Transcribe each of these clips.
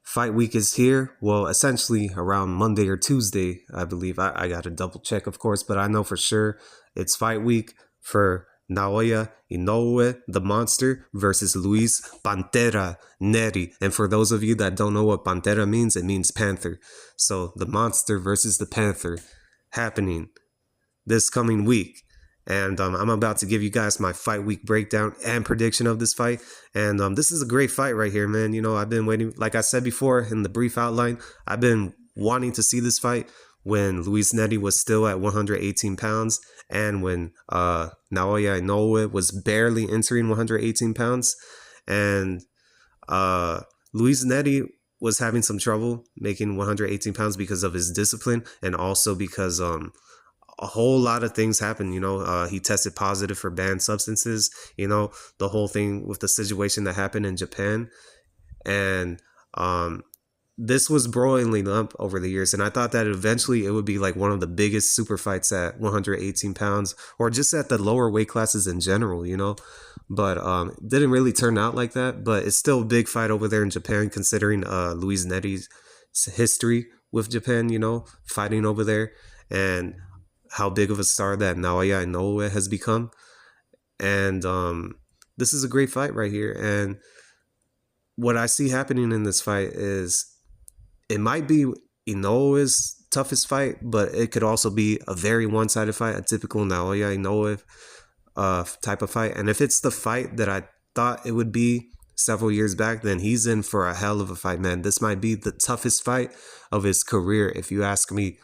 Fight week is here. Well, essentially around Monday or Tuesday, I believe. I got to double check, of course, but I know for sure it's fight week for Naoya Inoue, the monster, versus Luis Pantera Nery. And for those of you that don't know what Pantera means, it means panther. So the monster versus the panther happening this coming week. And I'm about to give you guys my fight week breakdown and prediction of this fight. And this is a great fight right here, man. You know, I've been waiting, like I said before in the brief outline, I've been wanting to see this fight when Luis Nery was still at 118 pounds and when Naoya Inoue was barely entering 118 pounds. And Luis Nery was having some trouble making 118 pounds because of his discipline and also because a whole lot of things happened. He tested positive for banned substances, the whole thing with the situation that happened in Japan. And this was broiling up over the years. And I thought that eventually it would be like one of the biggest super fights at 118 pounds or just at the lower weight classes in general, but it didn't really turn out like that. But it's still a big fight over there in Japan, considering Luis Nery's history with Japan, fighting over there. And how big of a star that Naoya Inoue has become. And this is a great fight right here. And what I see happening in this fight is it might be Inoue's toughest fight, but it could also be a very one-sided fight, a typical Naoya Inoue type of fight. And if it's the fight that I thought it would be several years back, then he's in for a hell of a fight, man. This might be the toughest fight of his career, if you ask me.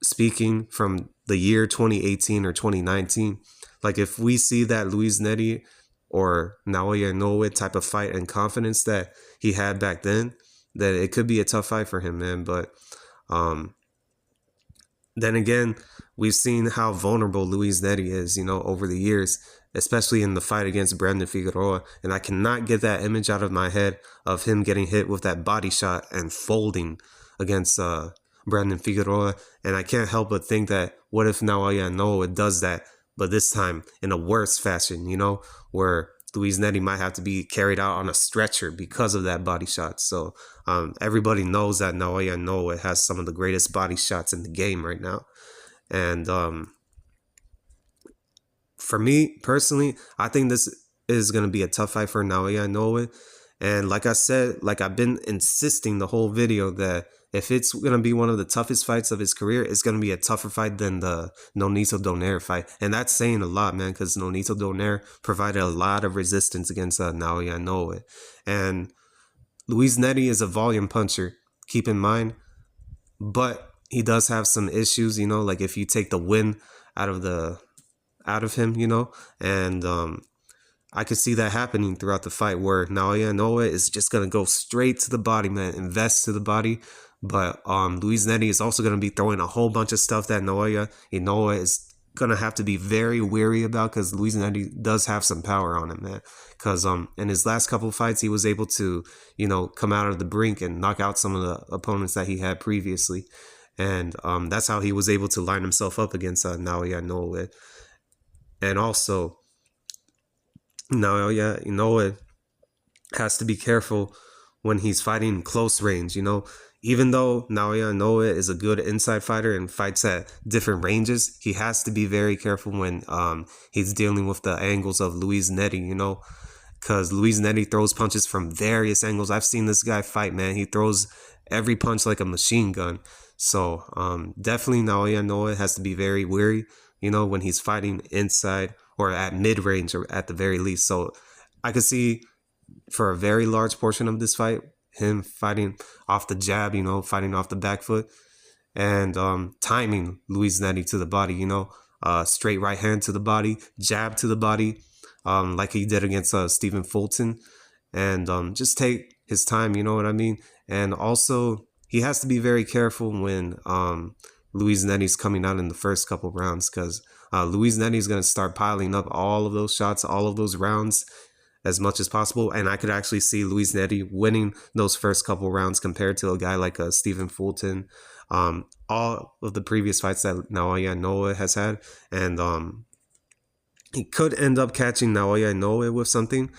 Speaking from the year 2018 or 2019, like if we see that Luis Nery or Naoya Inoue type of fight and confidence that he had back then it could be a tough fight for him, man. But then again, we've seen how vulnerable Luis Nery is, over the years, especially in the fight against Brandon Figueroa. And I cannot get that image out of my head of him getting hit with that body shot and folding against Brandon Figueroa. And I can't help but think that what if Naoya Inoue does that, but this time in a worse fashion, where Luis Nery might have to be carried out on a stretcher because of that body shot. So everybody knows that Naoya Inoue has some of the greatest body shots in the game right now. And for me personally, I think this is going to be a tough fight for Naoya Inoue. And like I said, like I've been insisting the whole video that if it's going to be one of the toughest fights of his career, it's going to be a tougher fight than the Nonito Donaire fight. And that's saying a lot, man, because Nonito Donaire provided a lot of resistance against Naoya Inoue. And Luis Nery is a volume puncher, keep in mind. But he does have some issues, like if you take the win out of him, and I could see that happening throughout the fight where Naoya Inoue is just going to go straight to the body, man, invest to the body. But Luis Nery is also going to be throwing a whole bunch of stuff that Naoya Inoue is going to have to be very wary about, because Luis Nery does have some power on him, man. Because in his last couple of fights, he was able to, come out of the brink and knock out some of the opponents that he had previously. And that's how he was able to line himself up against Naoya Inoue. And also, Naoya Inoue has to be careful when he's fighting close range, Even though Naoya Inoue is a good inside fighter and fights at different ranges, he has to be very careful when he's dealing with the angles of Luis Nery, because Luis Nery throws punches from various angles. I've seen this guy fight, man. He throws every punch like a machine gun. So definitely Naoya Inoue has to be very wary, when he's fighting inside or at mid-range or at the very least. So I could see for a very large portion of this fight, him fighting off the jab, fighting off the back foot and timing Luis Nery to the body, straight right hand to the body, jab to the body, like he did against Stephen Fulton, and just take his time, you know what I mean? And also, he has to be very careful when Luis Nery's coming out in the first couple rounds, because Luis Nery is going to start piling up all of those shots, all of those rounds, as much as possible. And I could actually see Luis Nery winning those first couple rounds compared to a guy like Stephen Fulton, all of the previous fights that Naoya Inoue has had. And he could end up catching Naoya Inoue with something.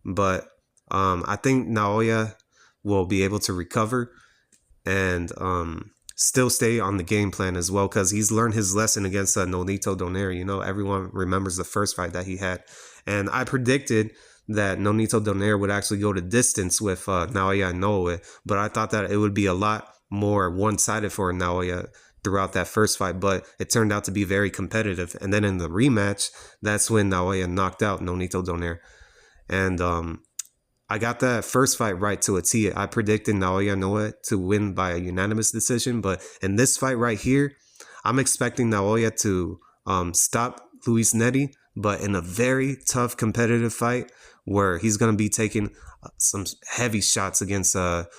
But I think Naoya will be able to recover and still stay on the game plan as well, because he's learned his lesson against Nonito Donaire. You know, everyone remembers the first fight that he had, and I predicted that Nonito Donaire would actually go to distance with Naoya Inoue, but I thought that it would be a lot more one-sided for Naoya throughout that first fight, but it turned out to be very competitive. And then in the rematch, that's when Naoya knocked out Nonito Donaire. And I got that first fight right to a T. I predicted Naoya Inoue to win by a unanimous decision, but in this fight right here, I'm expecting Naoya to stop Luis Nery, but in a very tough competitive fight where he's going to be taking some heavy shots against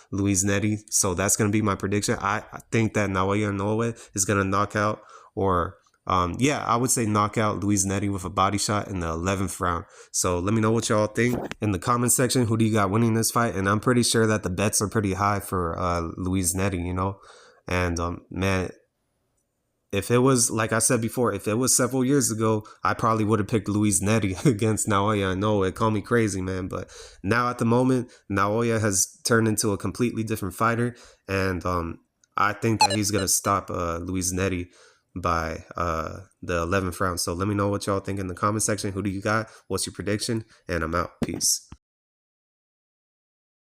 Luis Nery. So that's going to be my prediction. I think that Naoya Inoue is going to knock out, or I would say knock out Luis Nery with a body shot in the 11th round. So let me know what y'all think in the comment section. Who do you got winning this fight? And I'm pretty sure that the bets are pretty high for Luis Nery, you know. And man, if it was, like I said before, if it was several years ago, I probably would have picked Luis Nery against Naoya. I know it, call me crazy, man. But now at the moment, Naoya has turned into a completely different fighter. And I think that he's going to stop Luis Nery by the 11th round. So let me know what y'all think in the comment section. Who do you got? What's your prediction? And I'm out. Peace.